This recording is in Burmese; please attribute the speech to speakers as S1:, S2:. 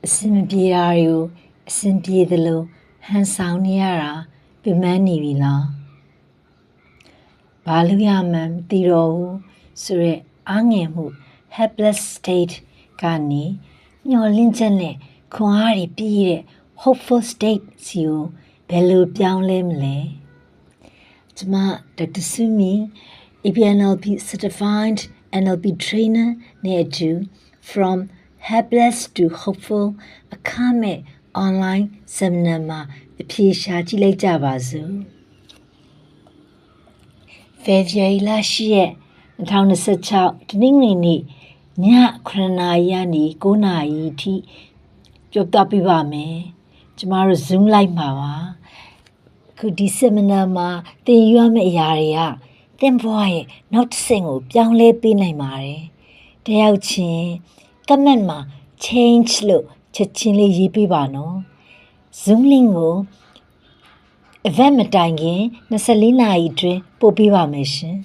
S1: အဆင်မပြေတာတွေကိုအဆင်ပြေသလိုဟန်ဆောင်နေရတာပြမန်းနေပြီလားဘာလို့ရမှန်းမသိတော့ဘူးဆိုရက်အားငယ်မှု helpless state ကနေမျောလင့်ချက်နဲ့ခွန်အားတွေပြည့်တဲ့ hopeful state စီကိုဘယ်လိုပြောင်းလဲမလဲကျမဒေါက်တာစုမီ EPNLP certified NLP trainer နဲ့အတူ from helpless to hopeful အခမဲ့ online seminar မှာအဖြေရှာကြည့်လိုက်ကြပါစို့ February လ10ရက်2026တနင်္ဂနွေနေ့ည9နာရီကနေ9နာရီအထိပြောပြပေးပါမယ်ကျမတို့ Zoom လိုက်မှာပါခုဒီ seminar မှာသင်ယူရမယ့်အရာတွေကသင်ဘဝရဲ့နောက်တစ်ဆင့်ကိုပြောင်းလဲပေးနိုင်ပါတယ်တယောက်ချင်း comment မှာ change လို့ချက်ချင်းလေးရေးပေးပါနော် Zoom link ကို event မတိုင်ခင်24နာရီအတွင်းပို့ပေးပါမယ်ရှင်